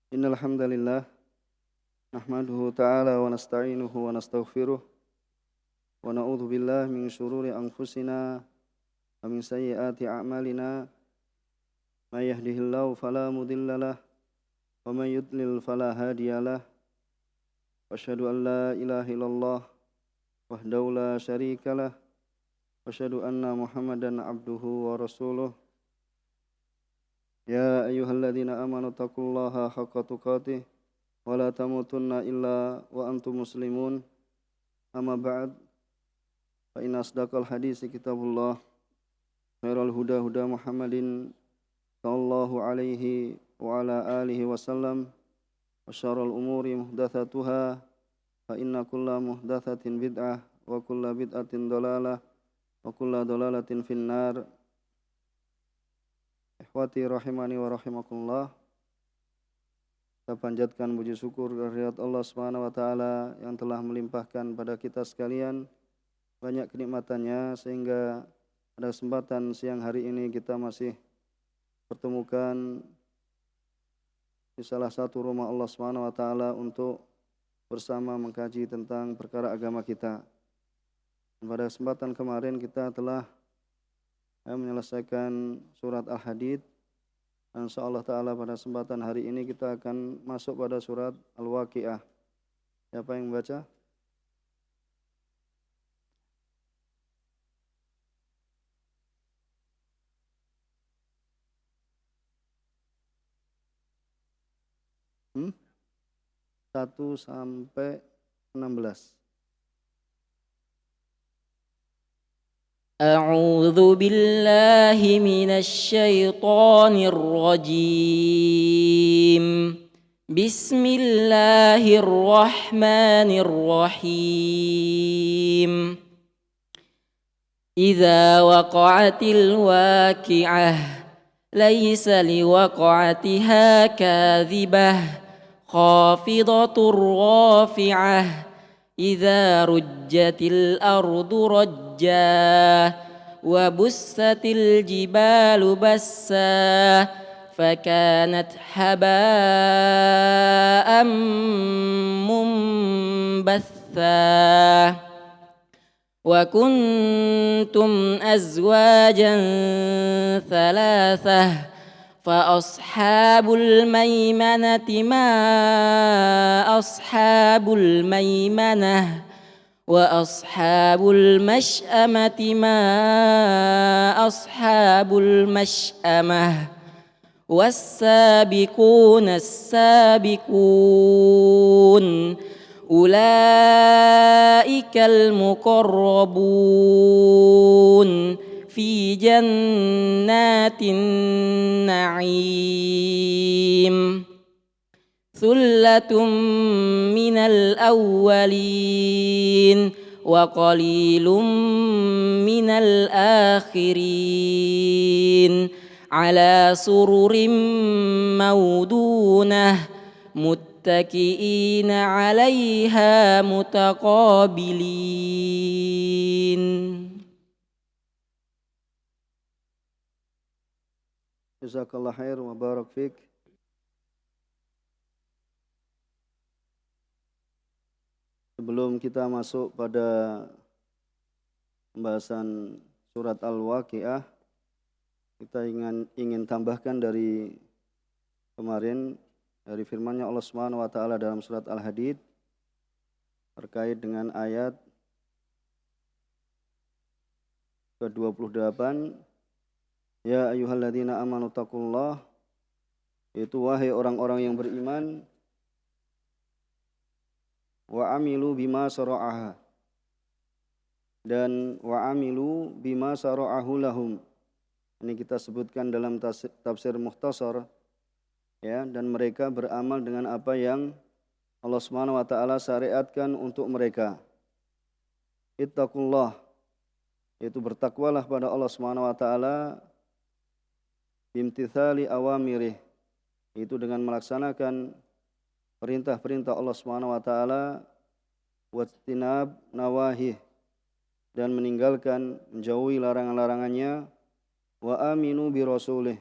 Innal hamdalillah nahmaduhu ta'ala wa nasta'inuhu wa nastaghfiruh wa na'udzu billahi min shururi anfusina wa min sayyiati a'malina may yahdihillahu fala mudhillalah wa may yudlil fala hadiyalah wa asyhadu an la ilaha illallah wahdahu la syarikalah wa asyhadu anna Muhammadan abduhu wa rasuluh ya ayyuhalladzina amanu taqullaha haqqa tuqatih wa la tamutunna illa wa antum muslimun amma ba'd fa inna asdaqal hadisi kitabullah khairal huda huda Muhammadin sallallahu alaihi wa ala alihi wasallam wa syarrul umuri muhdatsatuha fa inna kulla muhdatsatin bid'ah wa kulla bid'atin dhalalah wa kulla dhalalatin finnar. Ikhwati rahimani wa rahimakumullah, kita panjatkan puji syukur kehadirat Allah Subhanahu wa taala yang telah melimpahkan pada kita sekalian banyak kenikmatannya sehingga pada kesempatan siang hari ini kita masih pertemukan di salah satu rumah Allah Subhanahu wa taala untuk bersama mengkaji tentang perkara agama kita. Pada kesempatan kemarin kita telah menyelesaikan surat Al-Hadid. Insyaallah ta'ala pada kesempatan hari ini kita akan masuk pada surat Al-Waqiah. Siapa yang membaca? Hmm? 1 sampai 16. أعوذ بالله من الشيطان الرجيم. بسم الله الرحمن الرحيم. إذا وقعت الواقعة ليس لوقعتها كاذبة خافضة رافعة إذا رجت الأرض رجا وبست الجبال بسا فكانت هباء منبثا وكنتم أزواجا ثلاثة فأصحاب الميمنة ما أصحاب الميمنة وأصحاب المشأمة ما أصحاب المشأمة والسابقون السابقون أولئك المقربون في جنات النعيم ثلة من الأولين وقليل من الآخرين على سرر موضونة متكئين عليها متقابلين. Jazakallah khair wa barak fik. Sebelum kita masuk pada pembahasan surat Al-Waqiah, kita ingin tambahkan dari kemarin dari firman-Nya Allah Subhanahu wa taala dalam surat Al-Hadid terkait dengan ayat ke-28, ya ayyuhalladzina amanu taqullah, yaitu wahai orang-orang yang beriman, wa amilu bima syara'aha, dan wa amilu bima syara'ahu lahum. Ini kita sebutkan dalam tafsir mukhtasar, ya, dan mereka beramal dengan apa yang Allah Subhanahu wa taala syariatkan untuk mereka. Ittaqullah, yaitu bertakwalah pada Allah Subhanahu wa taala, bimtithali awamirih, itu dengan melaksanakan perintah-perintah Allah Subhanahu wa taala, wajtinab nawahih, dan meninggalkan menjauhi larangan-larangannya, wa aminu bi rasulih,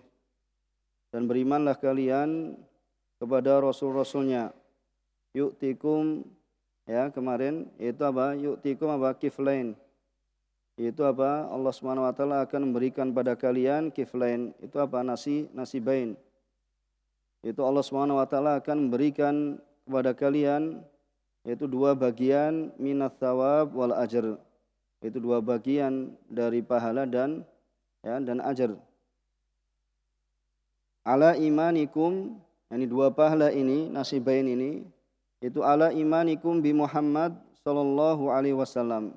dan berimanlah kalian kepada rasul-rasulnya. Yu'tikum, ya kemarin itu apa? Yu'tikum apa? Kiflain. Itu apa? Allah Subhanahu wa taala akan memberikan pada kalian kiflain. Itu apa? Nasibain. Itu Allah Subhanahu wa taala akan memberikan kepada kalian yaitu dua bagian minat thawab wal ajr. Itu dua bagian dari pahala dan ajar. Ala imanikum, yani dua pahala ini, nasibain ini, itu ala imanikum bi Muhammad sallallahu alaihi wasallam.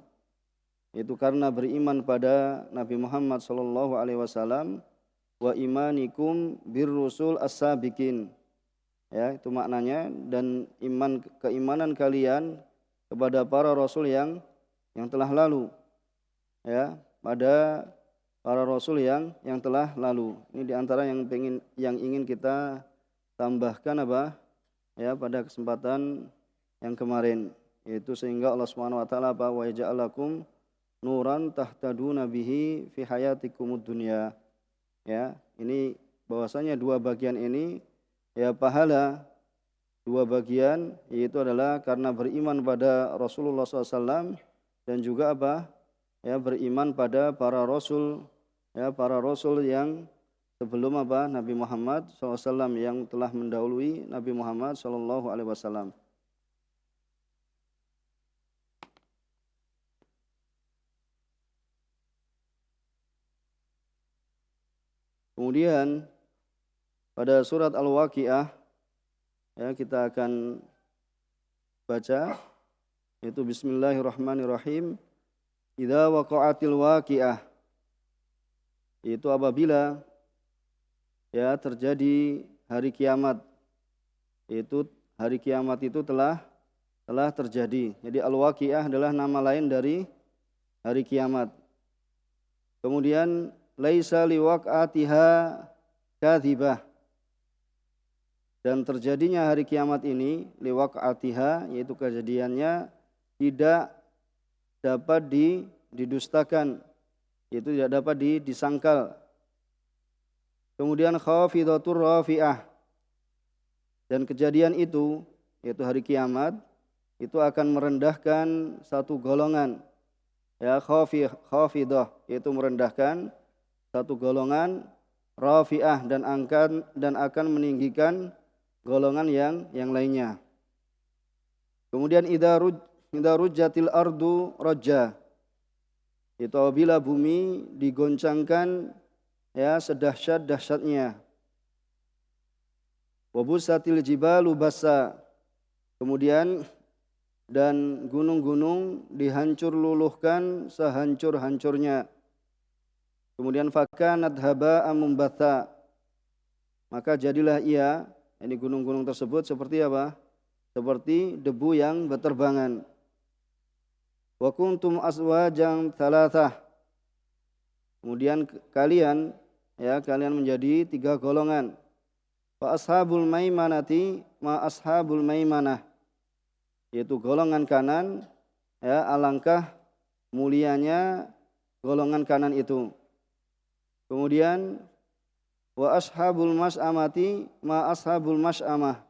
Itu karena beriman pada Nabi Muhammad sallallahu alaihi wasallam, wa imanikum bir rusul as-sabiqin. Ya, itu maknanya, dan keimanan kalian kepada para rasul yang telah lalu. Ya, pada para rasul yang telah lalu. Ini diantara yang ingin kita tambahkan apa? Ya, pada kesempatan yang kemarin, yaitu sehingga Allah Subhanahu wa taala apa? Wa ja'alakum nuran tahtaduna bihi fi hayatikumud dunya. Ya, ini bahwasanya dua bagian ini ya pahala dua bagian, yaitu adalah karena beriman pada Rasulullah SAW dan juga apa? Ya, beriman pada para rasul, ya para rasul yang sebelum apa? Nabi Muhammad SAW, yang telah mendahului Nabi Muhammad SAW. Kemudian pada surat Al-Waqiah, ya kita akan baca, yaitu Bismillahirrahmanirrahim. Idza waqa'atil waqi'ah, itu apabila ya terjadi hari kiamat. Itu hari kiamat itu telah terjadi. Jadi Al-Waqi'ah adalah nama lain dari hari kiamat. Kemudian laisa liwaq'atiha kadzibah, dan terjadinya hari kiamat ini liwaq'atiha, yaitu kejadiannya tidak dapat didustakan, itu tidak dapat disangkal. Kemudian khafidatur rafi'ah, dan kejadian itu yaitu hari kiamat itu akan merendahkan satu golongan, ya khafidah, yaitu merendahkan satu golongan, rafi'ah, dan akan meninggikan golongan yang lainnya. Kemudian idza rujjatil ardu rajja, itu apabila bumi digoncangkan ya sedahsyat-dahsyatnya. Wa busatil jibalu bassa, kemudian dan gunung-gunung dihancur luluhkan sehancur-hancurnya. Kemudian fakanat haba'an mumbatha, maka jadilah ia, ini gunung-gunung tersebut seperti apa? Seperti debu yang berterbangan. Wa kuntum azwajan thalathah, kemudian kalian menjadi tiga golongan. Fa ashabul maimanati ma ashabul maimanah, yaitu golongan kanan, ya alangkah mulianya golongan kanan itu. Kemudian wa ashabul mas'amati ma ashabul mas'amah,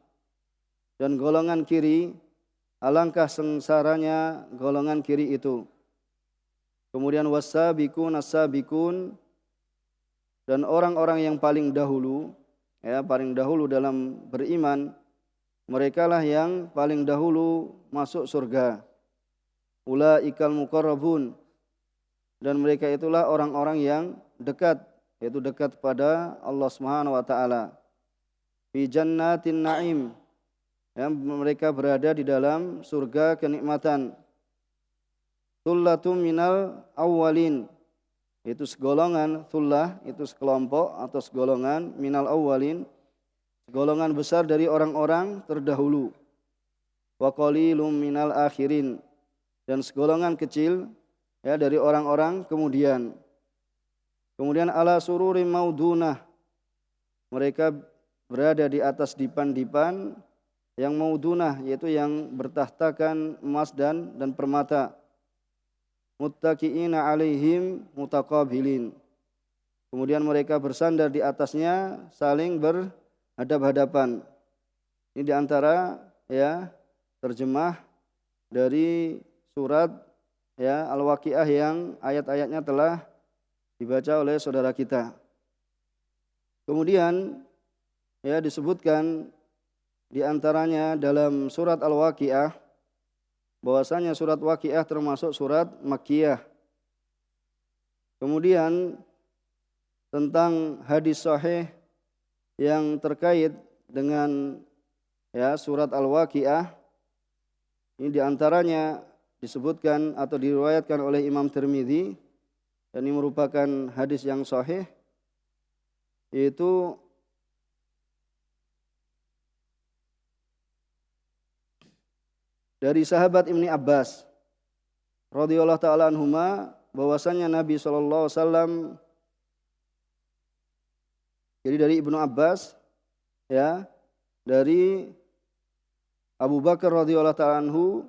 dan golongan kiri alangkah sengsaranya golongan kiri itu. Kemudian wasabiqun as-sabiqun, dan orang-orang yang paling dahulu, ya paling dahulu dalam beriman, merekalah yang paling dahulu masuk surga. Ulaikal muqarrabun, dan mereka itulah orang-orang yang dekat, yaitu dekat pada Allah Subhanahu wa taala. Fi jannatin na'im, yang mereka berada di dalam surga kenikmatan. Thullatum minal awwalin, itu segolongan, thullah itu sekelompok atau segolongan, minal awwalin segolongan besar dari orang-orang terdahulu. Wa qalilum minal akhirin, dan segolongan kecil ya dari orang-orang kemudian. Kemudian ala sururim maudunah, mereka berada di atas dipan-dipan yang maudunah, yaitu yang bertahtakan emas dan permata. Muttaqiina alaihim mutaqabilin, kemudian mereka bersandar di atasnya saling berhadap-hadapan. Ini diantara ya terjemah dari surat ya Al-Waqiah yang ayat-ayatnya telah dibaca oleh saudara kita. Kemudian ya disebutkan diantaranya dalam surat Al-Waqiah bahwasanya surat Waqiah termasuk surat Makkiyah. Kemudian tentang hadis sahih yang terkait dengan ya surat Al-Waqiah, ini diantaranya disebutkan atau diriwayatkan oleh Imam Tirmidzi dan ini merupakan hadis yang sahih, yaitu dari sahabat Ibnu Abbas radhiyallahu taala anhuma bahwasanya Nabi SAW, jadi dari Ibnu Abbas ya, dari Abu Bakar radhiyallahu ta'ala anhu,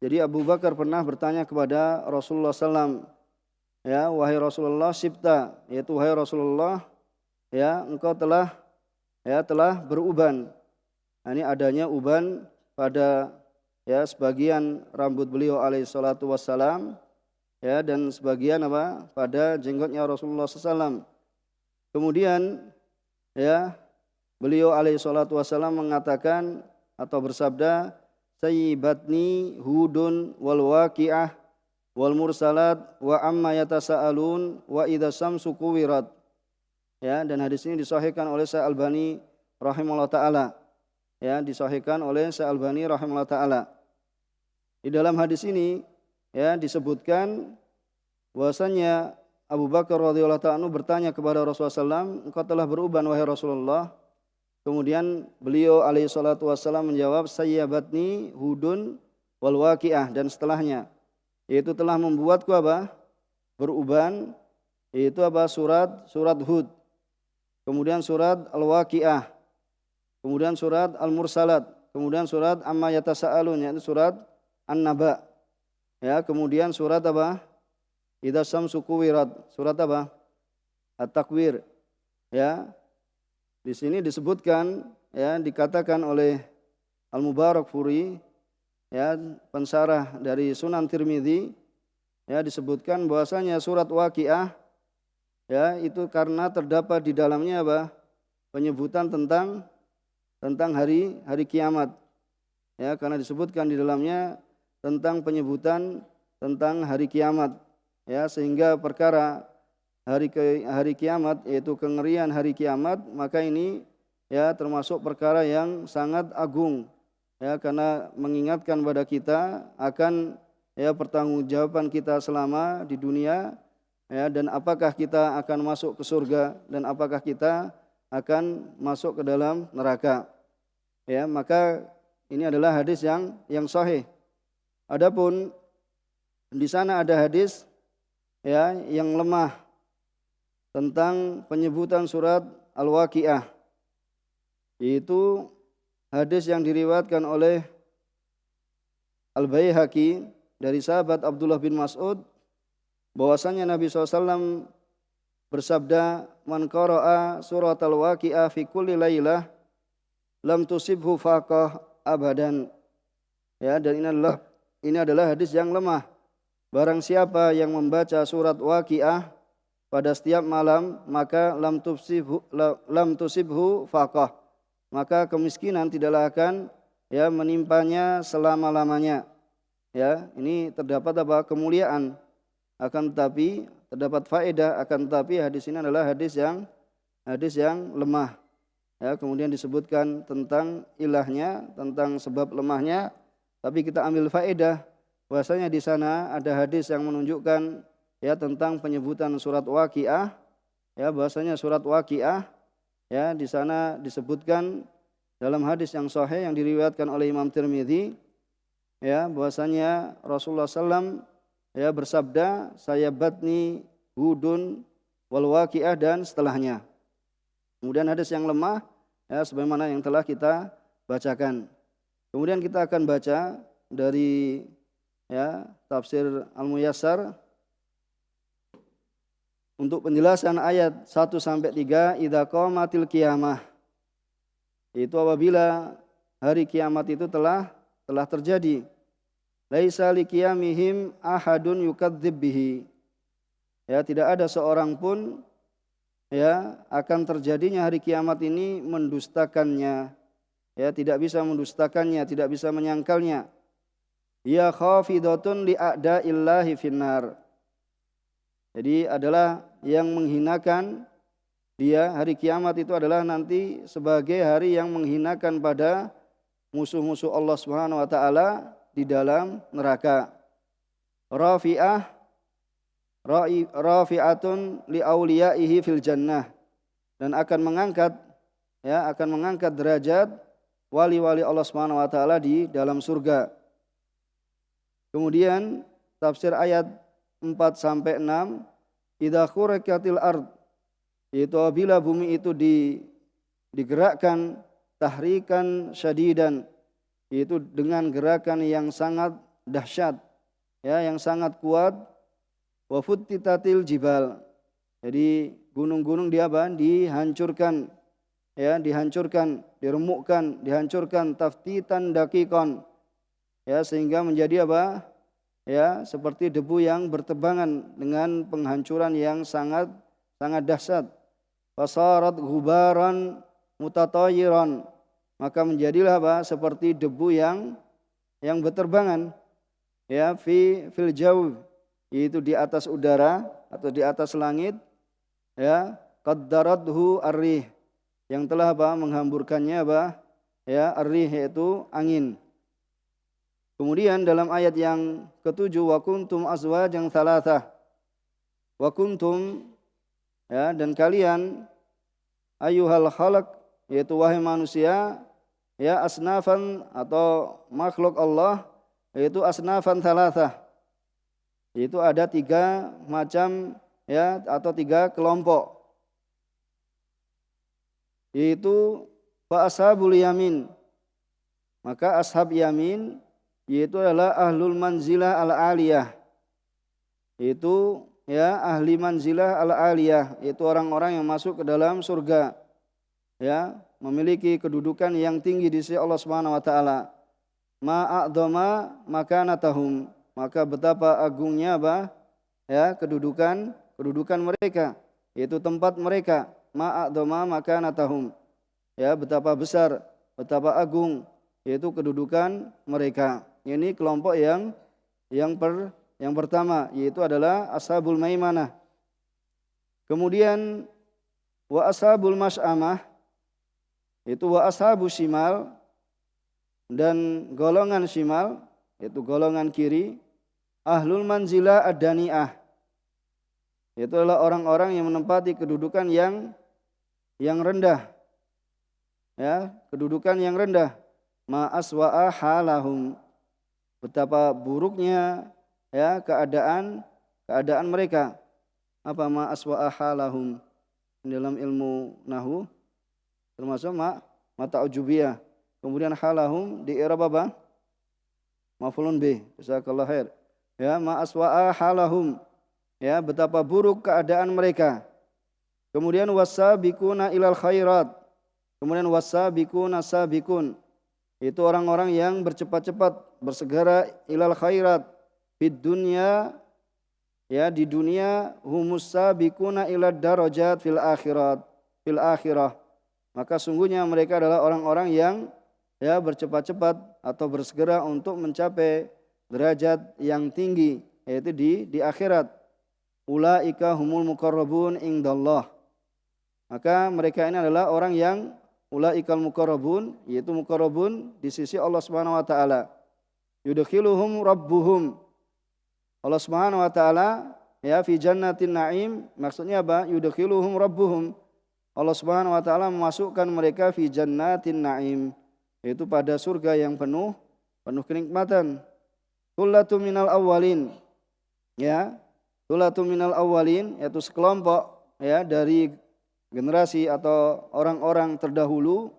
jadi Abu Bakar pernah bertanya kepada Rasulullah SAW, ya, wahai Rasulullah sibta, yaitu wahai Rasulullah, ya, engkau telah beruban. Nah, ini adanya uban pada ya sebagian rambut beliau alaihi salatu wassalam, ya, dan sebagian pada jenggotnya Rasulullah SAW. Kemudian ya beliau alaihi salatu wassalam mengatakan atau bersabda, sayyibatni hudun wal waqi'ah wal mursalat wa amma yatasaalun wa idza syamsu kuwirat. Ya, dan hadis ini disahihkan oleh Syekh Albani rahimahullah taala. Ya, disahihkan oleh Syekh Albani rahimahullah taala. Di dalam hadis ini ya disebutkan bahwasanya Abu Bakar radhiyallahu ta'ala bertanya kepada Rasulullah SAW, engkau telah beruban wahai Rasulullah. Kemudian beliau alaihi salatu wassalam menjawab, sayyabatni hudun wal waqi'ah, dan setelahnya, yaitu telah membuatku beruban, yaitu surat Hud, kemudian surat Al-Waqi'ah, kemudian surat Al-Mursalat, kemudian surat Amma Yatasa'alun, yaitu surat An-Naba, ya, kemudian surat Idza syamsu kuwirat, surat At-Takwir. Ya. Di sini disebutkan ya, dikatakan oleh Al-Mubarakfuri ya, pensarah dari Sunan Tirmidzi, ya, disebutkan bahwasanya surat Waqiah ya itu karena terdapat di dalamnya penyebutan tentang hari kiamat. Ya, karena disebutkan di dalamnya tentang penyebutan tentang hari kiamat. Ya, sehingga perkara hari kiamat, yaitu kengerian hari kiamat, maka ini ya termasuk perkara yang sangat agung ya, karena mengingatkan pada kita akan ya pertanggungjawaban kita selama di dunia ya, dan apakah kita akan masuk ke surga dan apakah kita akan masuk ke dalam neraka. Ya, maka ini adalah hadis yang sahih. Adapun di sana ada hadis ya yang lemah tentang penyebutan surat Al-Waqiah, yaitu hadis yang diriwayatkan oleh Al-Baihaqi dari sahabat Abdullah bin Mas'ud bahwasanya Nabi SAW bersabda, man qara'a surat Al-Waqiah fi kulli lailah lam tusibhu faqah abadan. Ya, dan ini adalah hadis yang lemah. Barang siapa yang membaca surat Waqiah pada setiap malam, maka lam tusibhu faqah, maka kemiskinan tidaklah akan ya menimpanya selama-lamanya. Ya, ini terdapat kemuliaan, akan tetapi terdapat faedah, akan tetapi hadis ini adalah hadis yang lemah. Ya, kemudian disebutkan tentang ilahnya, tentang sebab lemahnya, tapi kita ambil faedah bahwasanya di sana ada hadis yang menunjukkan ya tentang penyebutan surat Waqiah, ya, bahwasanya surat Waqiah ya di sana disebutkan dalam hadis yang sahih yang diriwayatkan oleh Imam Tirmidzi, ya, bahwasanya Rasulullah SAW ya bersabda, saya batni hudun wal Waqiah, dan setelahnya. Kemudian hadis yang lemah ya sebagaimana yang telah kita bacakan. Kemudian kita akan baca dari ya tafsir Al-Muyassar untuk penjelasan ayat 1 sampai 3, idza qamatil qiyamah, itu apabila hari kiamat itu telah terjadi. Laisa liqiyamihim ahadun yukadzib bihi. Ya, tidak ada seorang pun ya akan terjadinya hari kiamat ini mendustakannya. Ya, tidak bisa mendustakannya, tidak bisa menyangkalnya. Ya khafidatun li a'da'illahi finnar. Jadi adalah yang menghinakan dia, hari kiamat itu adalah nanti sebagai hari yang menghinakan pada musuh-musuh Allah Subhanahu wa taala di dalam neraka. Rafi'atun li auliyaihi fil jannah, dan akan mengangkat derajat wali-wali Allah Subhanahu wa taala di dalam surga. Kemudian tafsir ayat 4 sampai 6, idza khuraqatil ard, yaitu apabila bumi itu digerakkan tahrikan syadidan, yaitu dengan gerakan yang sangat dahsyat, ya, yang sangat kuat. Wa futtitatil jibal, jadi gunung-gunung dihancurkan, ya, diremukkan, dihancurkan taftitan daqiqan, ya, sehingga menjadi apa? Ya, seperti debu yang bertebangan dengan penghancuran yang sangat dahsyat. Fasarat ghubaran mutatayyiran, maka menjadilah apa? Seperti debu yang berterbangan, ya, fil jaw, yaitu di atas udara atau di atas langit, ya, qaddarathu ar-rih, yang telah apa? Menghamburkannya apa? Ya, ar-rih yaitu angin. Kemudian dalam ayat yang ketujuh, wa kuntum azwajan thalathah, wa kuntum, ya, dan kalian, ayyuhal khalaq, yaitu wahai manusia, ya, asnafan atau makhluk Allah, yaitu asnafan thalathah, yaitu ada 3 macam, ya, atau 3 kelompok, yaitu fa ashabul yamin, maka ashab yamin yaitu adalah ahlul manzilah al-aliyah, yaitu, ya, ahli manzilah al-aliyah, yaitu orang-orang yang masuk ke dalam surga, ya, memiliki kedudukan yang tinggi di sisi Allah Subhanahu wa taala. Ma'adzama makanatahum, maka betapa agungnya apa? Ya, kedudukan mereka, yaitu tempat mereka. Ma'adzama makanatahum, ya, betapa besar, betapa agung, yaitu kedudukan mereka. Ini kelompok yang pertama, yaitu adalah ashabul maimanah. Kemudian wa ashabul mas'amah, itu wa ashabus shimal, dan golongan shimal, yaitu golongan kiri. Ahlul manzilah ad-dani'ah, yaitu adalah orang-orang yang menempati kedudukan yang rendah, ya, kedudukan yang rendah. Ma aswa'a halahum, betapa buruknya, ya, keadaan mereka. Apa ma aswa'a halahum? Dalam ilmu nahwu termasuk mata ujubiyah. Kemudian halahum di i'rab apa? Maf'ulun bih. Jazakallahu khair. Ya, ma aswa'a halahum, ya, betapa buruk keadaan mereka. Kemudian wasabiquna ilal khairat. Kemudian wasabiquna sabiqun, itu orang-orang yang bercepat-cepat bersegera ilal khairat fid dunya, ya, di dunia. Humus sabiquna ilad darajat fil akhirah, maka sungguhnya mereka adalah orang-orang yang, ya, bercepat-cepat atau bersegera untuk mencapai derajat yang tinggi, yaitu di akhirat. Ulaika humul muqarrabun indallah, maka mereka ini adalah orang yang ulaikal muqarrabun, yaitu muqarrabun di sisi Allah Subhanahu wa taala. Yudkhiluhum rabbuhum, Allah Subhanahu wa taala, ya, fi jannatin na'im, maksudnya apa? Yudkhiluhum rabbuhum, Allah Subhanahu wa taala memasukkan mereka fi jannatin na'im, yaitu pada surga yang penuh kenikmatan. Thullatun minal awwalin, ya, thullatun minal awwalin, yaitu sekelompok, ya, dari generasi atau orang-orang terdahulu,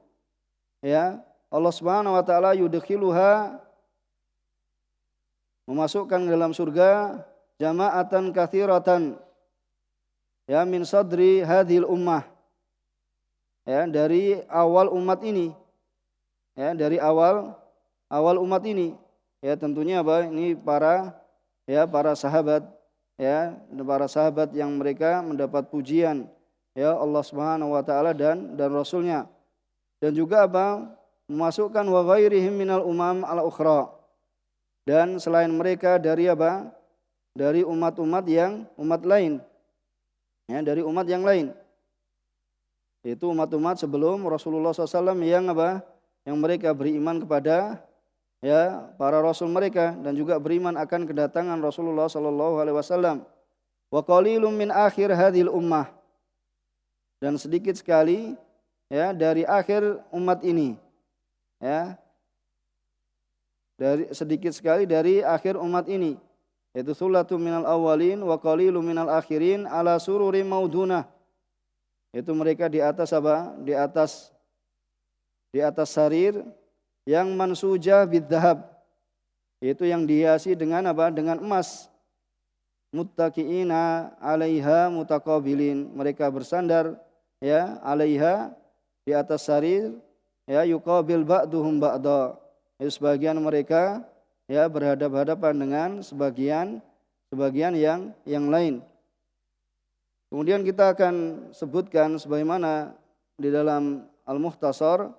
ya, Allah Subhanahu wa taala yudkhiluha, memasukkan dalam surga, jama'atan katsiratan, ya, min sadri hadhil ummah, ya, dari awal umat ini, ya dari awal umat ini. Ya tentunya apa? Ini para sahabat, ya para sahabat yang mereka mendapat pujian ya Allah Subhanahu wa taala dan rasulnya. Dan juga apa? Memasukkan wa ghairihim minal umam al ukhra. Dan selain mereka dari apa? Dari umat-umat yang umat lain. Ya, dari umat yang lain. Itu umat-umat sebelum Rasulullah SAW yang apa? Yang mereka beriman kepada ya para rasul mereka dan juga beriman akan kedatangan Rasulullah SAW. Wa qalilum min akhir hadhil ummah. Dan sedikit sekali ya dari akhir umat ini. Ya. Dari sedikit sekali dari akhir umat ini. Yaitu sulatu minal awwalin wa qalilum minal akhirin ala sururim maudunah. Itu mereka di atas apa? Di atas sarir yang mansujah bidzahab. Itu yang dihiasi dengan apa? Dengan emas. Muttaqiina 'alaiha mutaqabilin. Mereka bersandar ya 'alaiha di atas sarir ya yuqabil ba'duhum ba'da. Sebagian mereka ya berhadap-hadapan dengan sebagian yang lain. Kemudian kita akan sebutkan sebagaimana di dalam Al-Mukhtasar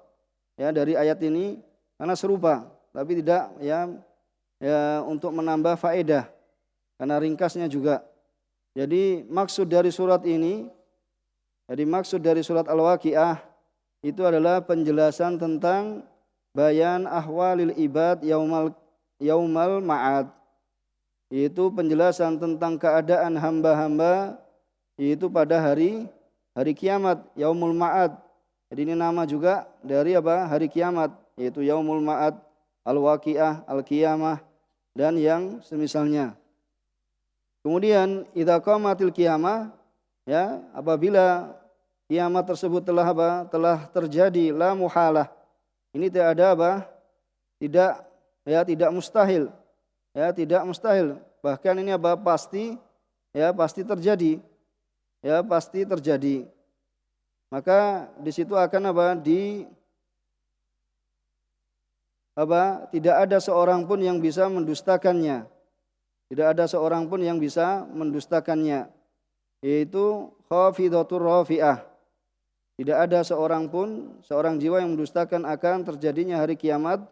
ya dari ayat ini karena serupa tapi tidak ya untuk menambah faedah karena ringkasnya juga. Jadi maksud dari surat Al-Waqiah itu adalah penjelasan tentang bayan ahwalil ibad yaumal ma'ad. Itu penjelasan tentang keadaan hamba-hamba itu pada hari kiamat, yaumul ma'ad. Jadi ini nama juga dari apa? Hari kiamat, yaitu yaumul ma'ad, al-waqiah, al-qiyamah dan yang semisalnya. Kemudian idza qamatil qiyamah ya, apabila kiamat tersebut telah terjadi la muhalah. Ini tidak ada apa? Tidak mustahil. Ya, tidak mustahil. Bahkan ini apa? Pasti terjadi. Ya, pasti terjadi. Maka di situ akan tidak ada seorang pun yang bisa mendustakannya. Tidak ada seorang pun yang bisa mendustakannya. Yaitu khafidatur rafi'ah. Tidak ada seorang jiwa yang mendustakan akan terjadinya hari kiamat,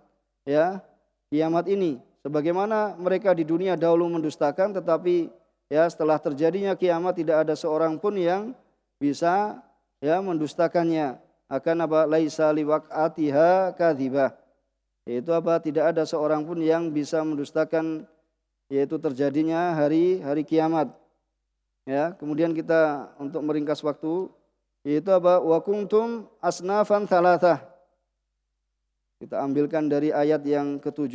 ya, kiamat ini. Sebagaimana mereka di dunia dahulu mendustakan, tetapi ya setelah terjadinya kiamat tidak ada seorang pun yang bisa ya mendustakannya. Akan apa? Laisa liwaqatiha kadzibah. Yaitu apa? Tidak ada seorang pun yang bisa mendustakan yaitu terjadinya hari kiamat. Ya, kemudian kita untuk meringkas waktu yaitu apa? Wa kuntum asnafan thalathah. Kita ambilkan dari ayat yang ke-7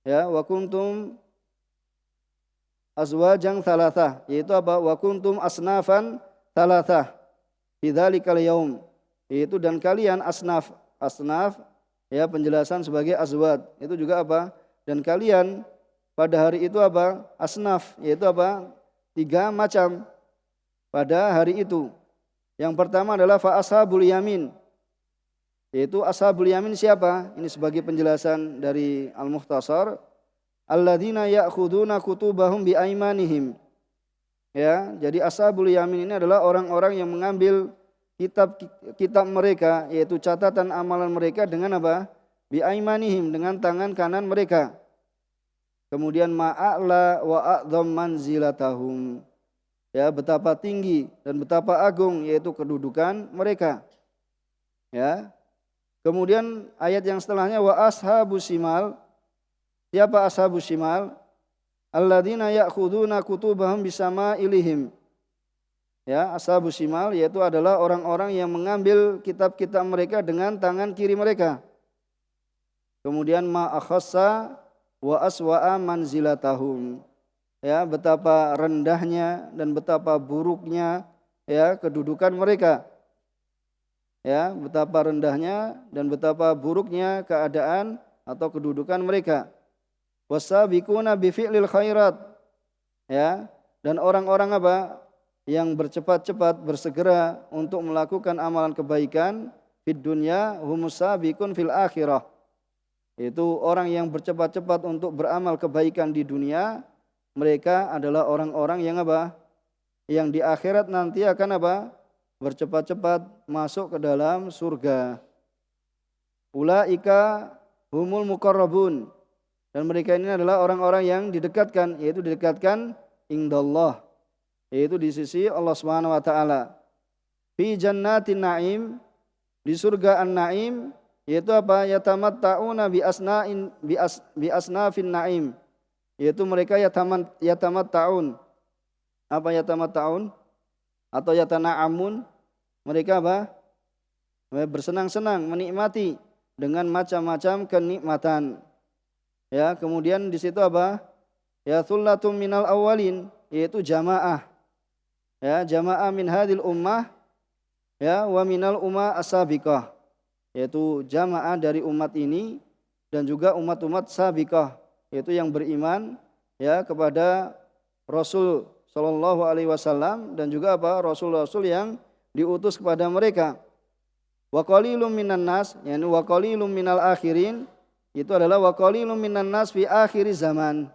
ya, wa kuntum azwajan thalathah, yaitu apa? Wa kuntum asnafan thalathah bidzalikal yaum. Yaitu dan kalian asnaf ya penjelasan sebagai azwaj. Itu juga apa? Dan kalian pada hari itu apa? Asnaf, yaitu apa? 3 macam pada hari itu. Yang pertama adalah fa ashabul yamin. Yaitu ashabul yamin siapa? Ini sebagai penjelasan dari Al-Mukhtasar. Alladzina ya'khuduna kutubahum bi aimanihim. Ya, jadi ashabul yamin ini adalah orang-orang yang mengambil kitab mereka, yaitu catatan amalan mereka dengan apa? Bi aimanihim, dengan tangan kanan mereka. Kemudian ma'a'la wa a'dham manzilatahum. Ya, betapa tinggi dan betapa agung yaitu kedudukan mereka. Ya. Kemudian ayat yang setelahnya wa ashabus shimal. Siapa ashabus shimal? Alladzina ya'khuduna kutubahum bisama'ilihim. Ya, ashabus shimal yaitu adalah orang-orang yang mengambil kitab-kitab mereka dengan tangan kiri mereka. Kemudian ma akhassa wa aswa'a manzilatahum. Ya, betapa rendahnya dan betapa buruknya ya kedudukan mereka. Ya, betapa rendahnya dan betapa buruknya keadaan atau kedudukan mereka. Wasabiquna bi fi'lil khairat. Ya, dan orang-orang apa? Yang bercepat-cepat bersegera untuk melakukan amalan kebaikan fid dunya humus sabiqun fil akhirah. Itu orang yang bercepat-cepat untuk beramal kebaikan di dunia, mereka adalah orang-orang yang apa? Yang di akhirat nanti akan apa? Bercepat-cepat masuk ke dalam surga. Ulaika humul muqarrabun. Dan mereka ini adalah orang-orang yang didekatkan, yaitu didekatkan indallah, yaitu di sisi Allah Subhanahu wa taala. Fi jannatin na'im, di surga an-na'im, yaitu apa? Yatamatta'una bi asnafin na'im. Yaitu mereka yatamatta'un. Apa yatamatta'un? Atau yatana'amun? Mereka apa? Bersenang-senang, menikmati dengan macam-macam kenikmatan. Ya, kemudian di situ apa? Ya thullatum minal awwalin, yaitu jamaah. Ya, jamaah min hadil ummah, ya, wa minal ummah as-sabiqah. Yaitu jamaah dari umat ini dan juga umat-umat sabiqah, yaitu yang beriman ya kepada Rasul sallallahu alaihi wasallam dan juga apa? Rasul-rasul yang diutus kepada mereka. Wa qalilum minan nas, yakni wa qalilum minal akhirin, itu adalah wa qalilum minan nas fi akhir zaman.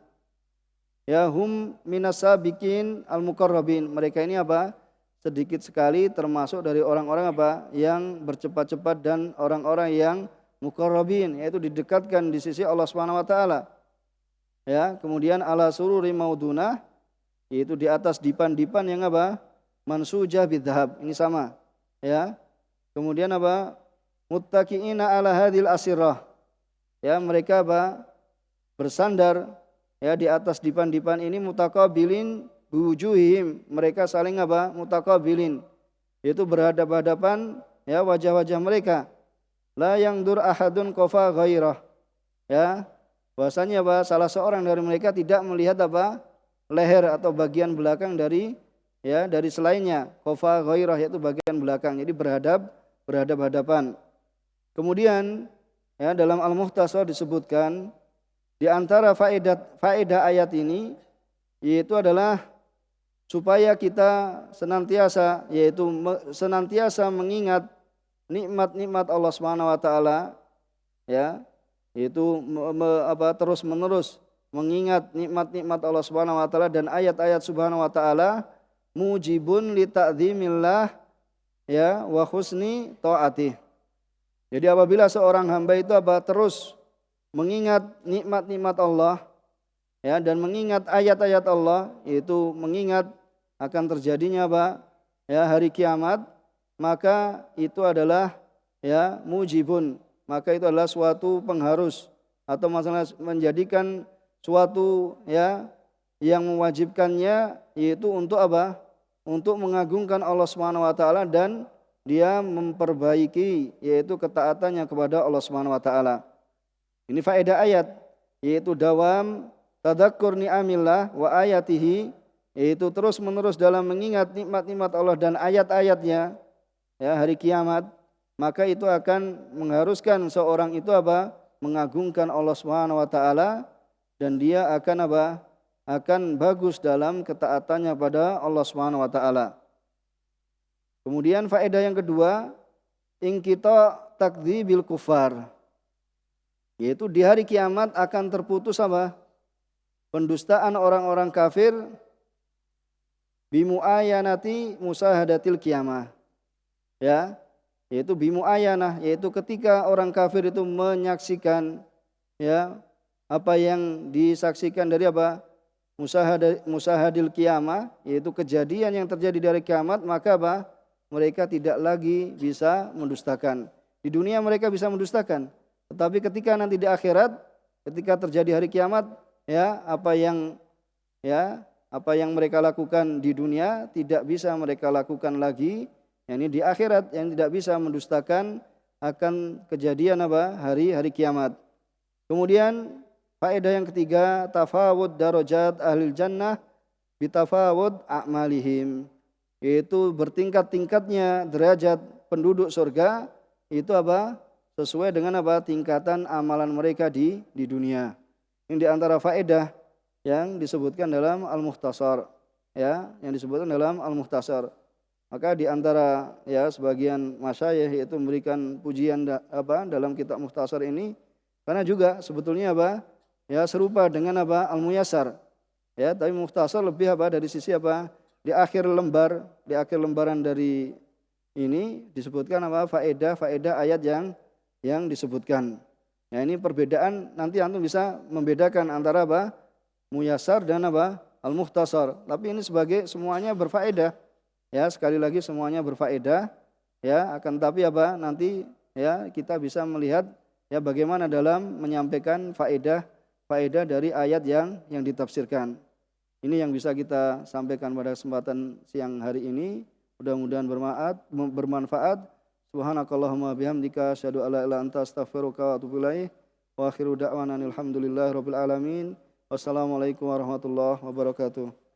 Ya hum minas sabiqin al muqarrabin. Mereka ini apa? Sedikit sekali termasuk dari orang-orang apa? Yang bercepat-cepat dan orang-orang yang muqarrabin, yaitu didekatkan di sisi Allah Subhanahu wa taala. Ya, kemudian ala sururi maudunah, yaitu di atas dipan-dipan yang apa? Mansujah bidhab. Ini sama. Ya. Kemudian apa? Muttaqiina ala hadil asirah. Ya, mereka apa? Bersandar ya di atas dipan-dipan ini mutaqabilin wujuhihim. Mereka saling apa? Mutaqabilin. Yaitu berhadap-hadapan ya wajah-wajah mereka. La yangdur ahadun qafa ghairah. Ya. Bahasanya apa? Salah seorang dari mereka tidak melihat apa? Leher atau bagian belakang dari selainnya. Qafa ghairah yaitu bagian belakang. Jadi berhadap-hadapan. Kemudian ya, dalam Al-Mukhtasar disebutkan di antara faedah ayat ini yaitu adalah supaya kita senantiasa mengingat nikmat-nikmat Allah Subhanahu wa taala ya, yaitu terus-menerus mengingat nikmat-nikmat Allah Subhanahu wa taala dan ayat-ayat Subhanahu wa taala mujibun li ta'dzimillah ya wa husni taatih. Jadi apabila seorang hamba itu terus mengingat nikmat-nikmat Allah ya dan mengingat ayat-ayat Allah, yaitu mengingat akan terjadinya hari kiamat, maka itu adalah ya mujibun, maka itu adalah suatu pengharus atau masalah menjadikan suatu ya yang mewajibkannya, yaitu untuk apa? Untuk mengagungkan Allah Subhanahu wa taala dan dia memperbaiki yaitu ketaatannya kepada Allah Subhanahu wa taala. Ini faedah ayat, yaitu dawam tadakkur ni'amillah wa ayatihi, yaitu terus-menerus dalam mengingat nikmat-nikmat Allah dan ayat-ayatnya ya hari kiamat, maka itu akan mengharuskan seorang itu mengagungkan Allah Subhanahu wa taala dan dia akan akan bagus dalam ketaatannya pada Allah Subhanahu wa taala. Kemudian faedah yang kedua, ingkita takdzibil kufar, yaitu di hari kiamat akan terputus pendustaan orang-orang kafir bimuayanati musahadatil kiamah. Ya, yaitu bimuayanah, yaitu ketika orang kafir itu menyaksikan ya apa yang disaksikan dari musahadil kiamah, yaitu kejadian yang terjadi dari kiamat, maka mereka tidak lagi bisa mendustakan. Di dunia mereka bisa mendustakan, tetapi ketika nanti di akhirat, ketika terjadi hari kiamat, apa yang mereka lakukan di dunia tidak bisa mereka lakukan lagi, yakni di akhirat, yang tidak bisa mendustakan akan kejadian hari kiamat. Kemudian faedah yang ketiga, tafawud darajat ahlil jannah bitafawud a'malihim, yaitu bertingkat-tingkatnya derajat penduduk surga itu sesuai dengan tingkatan amalan mereka di dunia. Ini di antara faedah yang disebutkan dalam Al-Mukhtasar ya, yang disebutkan dalam Al-Mukhtasar. Maka di antara ya sebagian masyayikh yaitu memberikan pujian dalam kitab Mukhtasar ini karena juga sebetulnya ya serupa dengan Al-Muyassar. Ya, tapi Mukhtasar lebih dari sisi di akhir lembaran dari ini disebutkan faedah ayat yang disebutkan. Ya, ini perbedaan nanti antum bisa membedakan antara Muyassar dan Al-Mukhtasar. Tapi ini sebagai semuanya berfaedah. Ya, sekali lagi semuanya berfaedah. Ya, akan tapi nanti ya kita bisa melihat ya bagaimana dalam menyampaikan faedah dari ayat yang ditafsirkan. Ini yang bisa kita sampaikan pada kesempatan siang hari ini. Mudah-mudahan bermanfaat. Subhanakallahumma bihamdika asyhadu an la ilaha illa anta astaghfiruka wa atubu ilaik. Wa akhiru da'wana alhamdulillahi rabbil alamin. Wassalamualaikum warahmatullahi wabarakatuh.